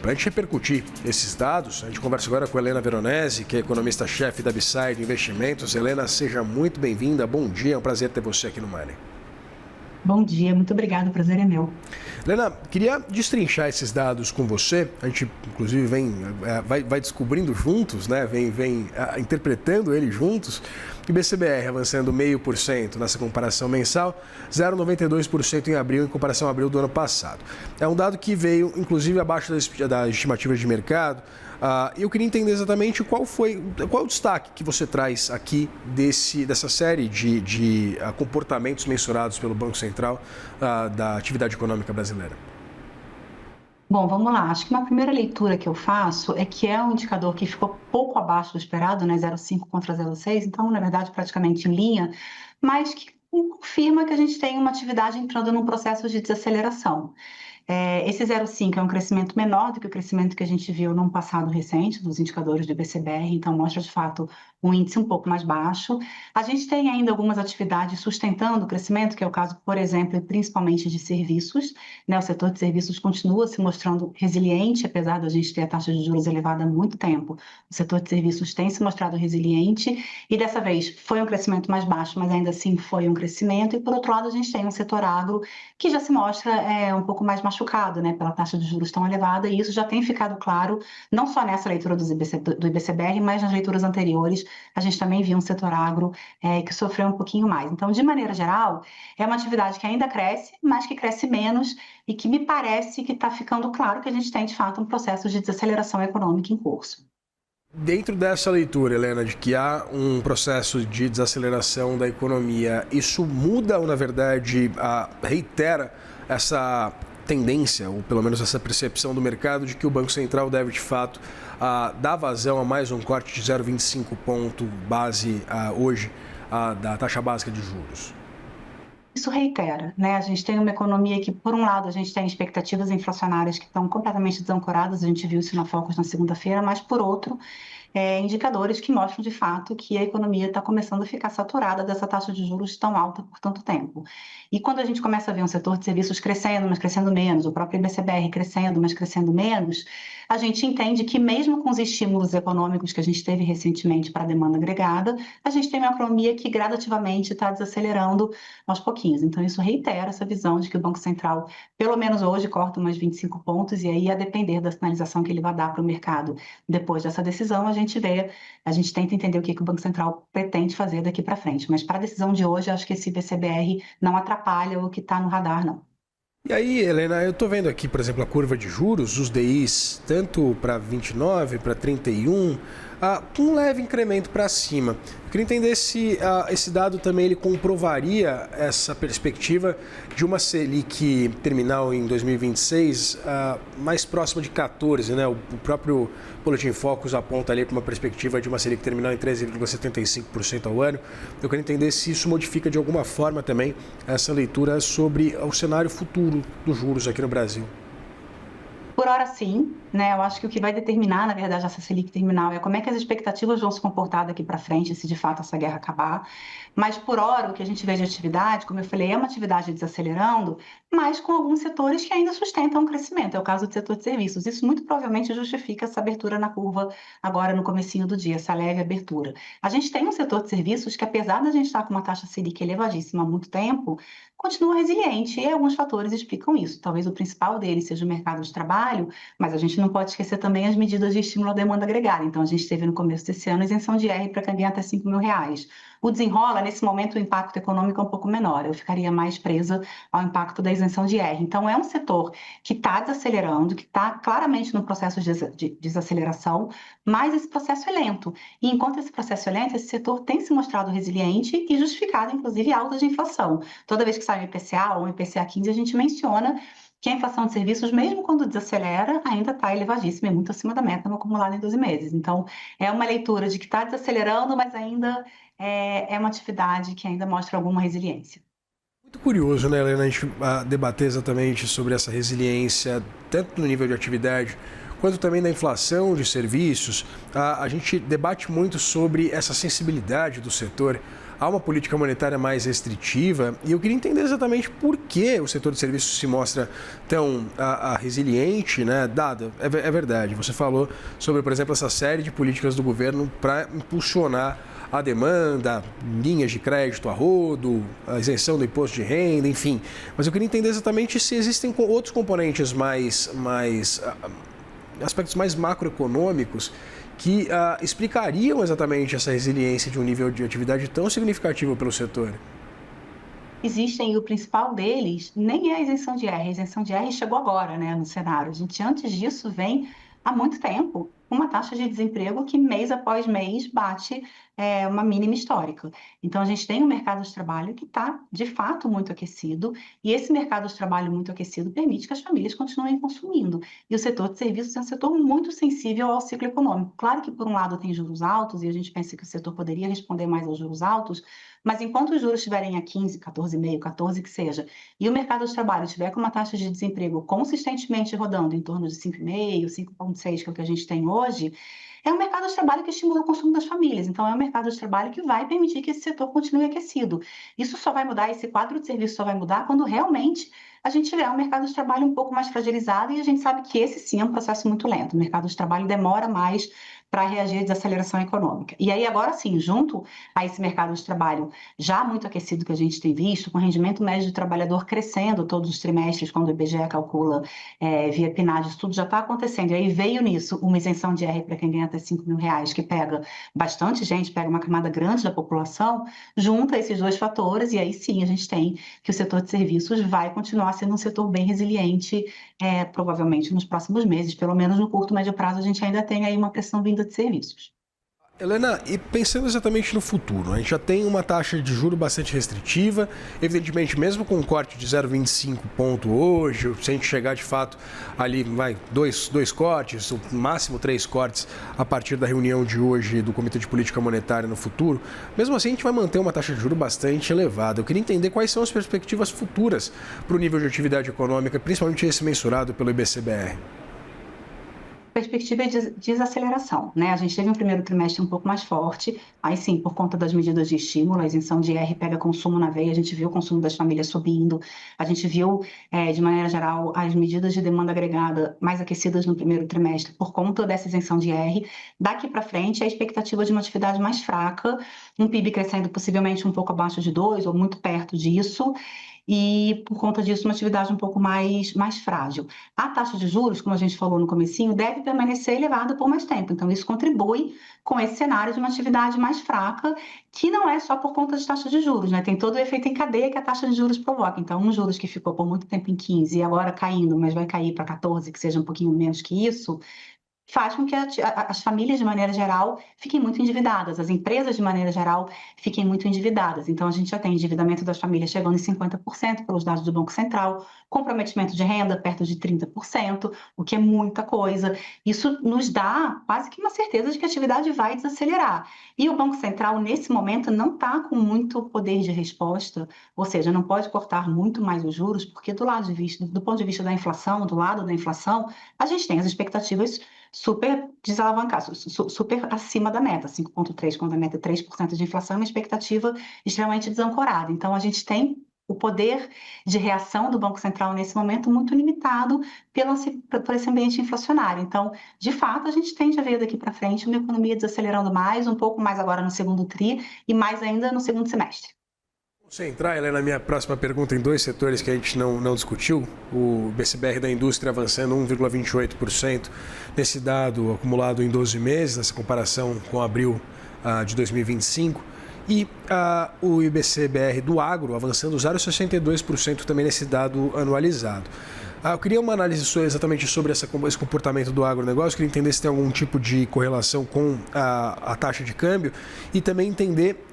Para a gente repercutir esses dados, a gente conversa agora com a Helena Veronese, que é economista-chefe da Beside Investimentos. Helena, seja muito bem-vinda. Bom dia, é um prazer ter você aqui no Money. Bom dia, muito obrigado, o prazer é meu. Helena, queria destrinchar esses dados com você. A gente, inclusive, vai descobrindo juntos, né? vem interpretando eles juntos. E BCBR avançando 0,5% nessa comparação mensal, 0,92% em abril, em comparação a abril do ano passado. É um dado que veio, inclusive, abaixo das estimativas de mercado. Eu queria entender exatamente qual o destaque que você traz aqui dessa série de comportamentos mensurados pelo Banco Central da atividade econômica brasileira. Bom, vamos lá. Acho que uma primeira leitura que eu faço é que é um indicador que ficou pouco abaixo do esperado, né? 0,5 contra 0,6, então, na verdade, praticamente em linha, mas que confirma que a gente tem uma atividade entrando num processo de desaceleração. Esse 0,5 é um crescimento menor do que o crescimento que a gente viu num passado recente, nos indicadores do IBCBR, então mostra, de fato, um índice um pouco mais baixo. A gente tem ainda algumas atividades sustentando o crescimento, que é o caso, por exemplo, e principalmente de serviços, né? O setor de serviços continua se mostrando resiliente, apesar da gente ter a taxa de juros elevada há muito tempo. O setor de serviços tem se mostrado resiliente e, dessa vez, foi um crescimento mais baixo, mas ainda assim foi um crescimento. E, por outro lado, a gente tem um setor agro que já se mostra um pouco mais machucado, né, pela taxa de juros tão elevada, e isso já tem ficado claro, não só nessa leitura do IBCBR, mas nas leituras anteriores, a gente também viu um setor agro que sofreu um pouquinho mais. Então, de maneira geral, é uma atividade que ainda cresce, mas que cresce menos e que me parece que está ficando claro que a gente tem, de fato, um processo de desaceleração econômica em curso. Dentro dessa leitura, Helena, de que há um processo de desaceleração da economia, isso muda ou, na verdade, reitera essa tendência, ou pelo menos essa percepção do mercado, de que o Banco Central deve, de fato, dar vazão a mais um corte de 0,25 ponto base hoje da taxa básica de juros? Isso reitera, né? A gente tem uma economia que, por um lado, a gente tem expectativas inflacionárias que estão completamente desancoradas, a gente viu isso na Focus na segunda-feira, mas, por outro, indicadores que mostram, de fato, que a economia está começando a ficar saturada dessa taxa de juros tão alta por tanto tempo. E quando a gente começa a ver um setor de serviços crescendo, mas crescendo menos, o próprio IBCBR crescendo, mas crescendo menos, a gente entende que, mesmo com os estímulos econômicos que a gente teve recentemente para a demanda agregada, a gente tem uma economia que gradativamente está desacelerando aos pouquinhos. Então, isso reitera essa visão de que o Banco Central, pelo menos hoje, corta umas 25 pontos, e aí, a depender da sinalização que ele vai dar para o mercado depois dessa decisão, a gente tenta entender o que o Banco Central pretende fazer daqui para frente. Mas, para a decisão de hoje, acho que esse IBCBR não atrapalha o que está no radar, não. E aí, Helena, eu estou vendo aqui, por exemplo, a curva de juros, os DIs, tanto para 29, para 31, com um leve incremento para cima. Eu queria entender se esse dado também ele comprovaria essa perspectiva de uma Selic terminal em 2026 mais próxima de 14, né? O próprio Boletim Focus aponta ali para uma perspectiva de uma Selic terminal em 13,75% ao ano. Eu queria entender se isso modifica de alguma forma também essa leitura sobre o cenário futuro dos juros aqui no Brasil. Por hora, sim, né? Eu acho que o que vai determinar, na verdade, essa Selic terminal é como é que as expectativas vão se comportar daqui para frente, se de fato essa guerra acabar. Mas, por hora, o que a gente vê de atividade, como eu falei, é uma atividade desacelerando, mas com alguns setores que ainda sustentam o crescimento. É o caso do setor de serviços. Isso muito provavelmente justifica essa abertura na curva agora no comecinho do dia, essa leve abertura. A gente tem um setor de serviços que, apesar da gente estar com uma taxa Selic elevadíssima há muito tempo, continua resiliente, e alguns fatores explicam isso. Talvez o principal deles seja o mercado de trabalho, mas a gente não pode esquecer também as medidas de estímulo à demanda agregada. Então, a gente teve no começo desse ano isenção de IR para quem ganha até R$5.000. O desenrola, nesse momento, o impacto econômico é um pouco menor. Eu ficaria mais presa ao impacto da isenção de IR. Então, é um setor que está desacelerando, que está claramente no processo de desaceleração, mas esse processo é lento. E enquanto esse processo é lento, esse setor tem se mostrado resiliente e justificado, inclusive, alta de inflação. Toda vez que sai um IPCA ou um IPCA 15, a gente menciona que a inflação de serviços, mesmo quando desacelera, ainda está elevadíssima e muito acima da meta no acumulado em 12 meses. Então, é uma leitura de que está desacelerando, mas ainda é uma atividade que ainda mostra alguma resiliência. Muito curioso, né, Helena, a gente debater exatamente sobre essa resiliência, tanto no nível de atividade, quanto também da inflação de serviços. A gente debate muito sobre essa sensibilidade do setor há uma política monetária mais restritiva e eu queria entender exatamente por que o setor de serviços se mostra tão resiliente, né? Dada, é verdade, você falou sobre, por exemplo, essa série de políticas do governo para impulsionar a demanda, linhas de crédito a rodo, a isenção do imposto de renda, enfim. Mas eu queria entender exatamente se existem outros componentes aspectos mais macroeconômicos que explicariam exatamente essa resiliência de um nível de atividade tão significativo pelo setor. Existem, e o principal deles nem é a isenção de R. A isenção de R chegou agora, né, no cenário. A gente, antes disso, vem há muito tempo uma taxa de desemprego que mês após mês bate uma mínima histórica. Então, a gente tem um mercado de trabalho que está, de fato, muito aquecido, e esse mercado de trabalho muito aquecido permite que as famílias continuem consumindo. E o setor de serviços é um setor muito sensível ao ciclo econômico. Claro que, por um lado, tem juros altos, e a gente pensa que o setor poderia responder mais aos juros altos, mas enquanto os juros estiverem a 15, 14,5, 14 que seja, e o mercado de trabalho estiver com uma taxa de desemprego consistentemente rodando em torno de 5,5, 5,6, que é o que a gente tem hoje, é um mercado de trabalho que estimula o consumo das famílias. Então, é um mercado de trabalho que vai permitir que esse setor continue aquecido. Isso só vai mudar, esse quadro de serviço só vai mudar quando realmente a gente tiver um mercado de trabalho um pouco mais fragilizado, e a gente sabe que esse sim é um processo muito lento. O mercado de trabalho demora mais para reagir à desaceleração econômica. E aí, agora sim, junto a esse mercado de trabalho já muito aquecido que a gente tem visto, com o rendimento médio do trabalhador crescendo todos os trimestres, quando o IBGE calcula via PNAD, isso tudo já está acontecendo. E aí veio nisso uma isenção de R para quem ganha até R$ 5.000, que pega bastante gente, pega uma camada grande da população, junta esses dois fatores, e aí sim a gente tem que o setor de serviços vai continuar sendo um setor bem resiliente, provavelmente nos próximos meses, pelo menos no curto e médio prazo, a gente ainda tem aí uma pressão vinda de serviços. Helena, e pensando exatamente no futuro, a gente já tem uma taxa de juro bastante restritiva, evidentemente mesmo com um corte de 0,25 ponto hoje, se a gente chegar de fato ali, dois cortes, no máximo 3 cortes a partir da reunião de hoje do Comitê de Política Monetária no futuro, mesmo assim a gente vai manter uma taxa de juro bastante elevada. Eu queria entender quais são as perspectivas futuras para o nível de atividade econômica, principalmente esse mensurado pelo IBCBR. Perspectiva de desaceleração, né? A gente teve um primeiro trimestre um pouco mais forte, aí sim, por conta das medidas de estímulo, a isenção de R pega consumo na veia, a gente viu o consumo das famílias subindo, a gente viu, de maneira geral, as medidas de demanda agregada mais aquecidas no primeiro trimestre por conta dessa isenção de R. Daqui para frente, a expectativa de uma atividade mais fraca, um PIB crescendo possivelmente um pouco abaixo de 2 ou muito perto disso, e, por conta disso, uma atividade um pouco mais frágil. A taxa de juros, como a gente falou no comecinho, deve permanecer elevada por mais tempo. Então, isso contribui com esse cenário de uma atividade mais fraca, que não é só por conta de taxa de juros, né? Tem todo o efeito em cadeia que a taxa de juros provoca. Então, um juros que ficou por muito tempo em 15 e agora caindo, mas vai cair para 14, que seja um pouquinho menos que isso, faz com que as famílias, de maneira geral, fiquem muito endividadas, as empresas, de maneira geral, fiquem muito endividadas. Então, a gente já tem endividamento das famílias chegando em 50% pelos dados do Banco Central, comprometimento de renda perto de 30%, o que é muita coisa. Isso nos dá quase que uma certeza de que a atividade vai desacelerar. E o Banco Central, nesse momento, não está com muito poder de resposta, ou seja, não pode cortar muito mais os juros, porque do ponto de vista da inflação, do lado da inflação, a gente tem as expectativas super desalavancados, super acima da meta, 5,3, quando a meta é 3% de inflação, é uma expectativa extremamente desancorada. Então, a gente tem o poder de reação do Banco Central nesse momento muito limitado por esse ambiente inflacionário. Então, de fato, a gente tende a ver daqui para frente uma economia desacelerando mais, um pouco mais agora no segundo tri e mais ainda no segundo semestre. Vamos entrar, Helena, na minha próxima pergunta em dois setores que a gente não discutiu. O BCBR da indústria avançando 1,28% nesse dado acumulado em 12 meses, nessa comparação com abril de 2025. E o IBCBR do agro avançando 0,62% também nesse dado anualizado. Eu queria uma análise sua exatamente sobre esse comportamento do agronegócio, queria entender se tem algum tipo de correlação com a taxa de câmbio e também entender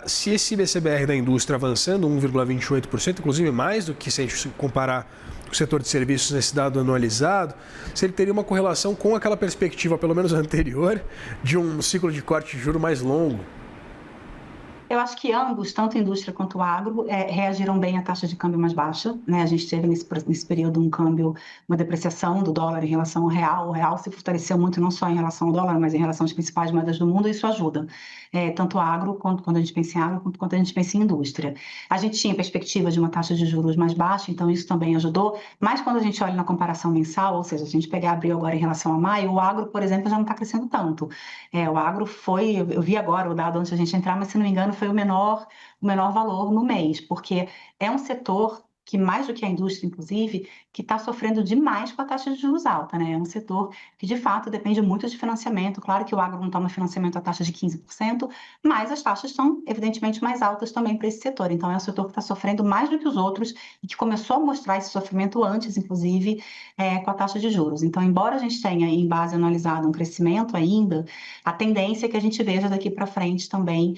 se esse IBCBR da indústria avançando 1,28%, inclusive mais do que se a gente comparar o setor de serviços nesse dado anualizado, se ele teria uma correlação com aquela perspectiva, pelo menos anterior, de um ciclo de corte de juros mais longo. Eu acho que ambos, tanto a indústria quanto o agro, reagiram bem à taxa de câmbio mais baixa, né? A gente teve nesse período uma depreciação do dólar em relação ao real. O real se fortaleceu muito, não só em relação ao dólar, mas em relação às principais moedas do mundo, e isso ajuda. Tanto o agro, quando a gente pensa em agro, quanto a gente pensa em indústria. A gente tinha perspectiva de uma taxa de juros mais baixa, então isso também ajudou, mas quando a gente olha na comparação mensal, ou seja, a gente pegar abril agora em relação a maio, o agro, por exemplo, já não está crescendo tanto. O agro foi, eu vi agora o dado antes da gente entrar, mas se não me engano foi o menor valor no mês, porque é um setor que, mais do que a indústria, inclusive, que está sofrendo demais com a taxa de juros alta, né? É um setor que, de fato, depende muito de financiamento. Claro que o agro não toma financiamento a taxa de 15%, mas as taxas são, evidentemente, mais altas também para esse setor. Então, é um setor que está sofrendo mais do que os outros e que começou a mostrar esse sofrimento antes, inclusive, com a taxa de juros. Então, embora a gente tenha, em base anualizada, um crescimento ainda, a tendência é que a gente veja daqui para frente também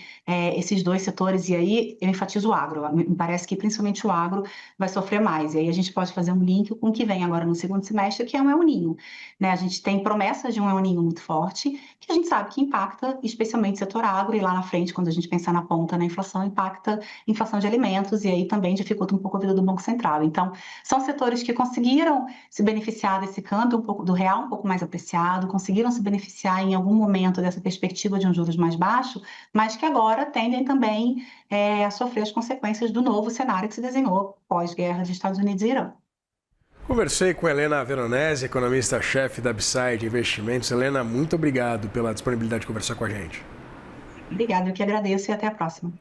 esses dois setores, e aí eu enfatizo o agro. Me parece que, principalmente, o agro vai sofrer mais. E aí a gente pode fazer um link com o que vem agora no segundo semestre, que é um El Niño, né? A gente tem promessas de um El Niño muito forte, que a gente sabe que impacta especialmente o setor agro, e lá na frente, quando a gente pensar na ponta na inflação, impacta a inflação de alimentos, e aí também dificulta um pouco a vida do Banco Central. Então, são setores que conseguiram se beneficiar desse câmbio, um pouco do real um pouco mais apreciado, conseguiram se beneficiar em algum momento dessa perspectiva de um juros mais baixo, mas que agora tendem também a sofrer as consequências do novo cenário que se desenhou pós-guerra de Estados Unidos e Irã. Conversei com Helena Veronese, economista-chefe da Upside Investimentos. Helena, muito obrigado pela disponibilidade de conversar com a gente. Obrigada, eu que agradeço e até a próxima.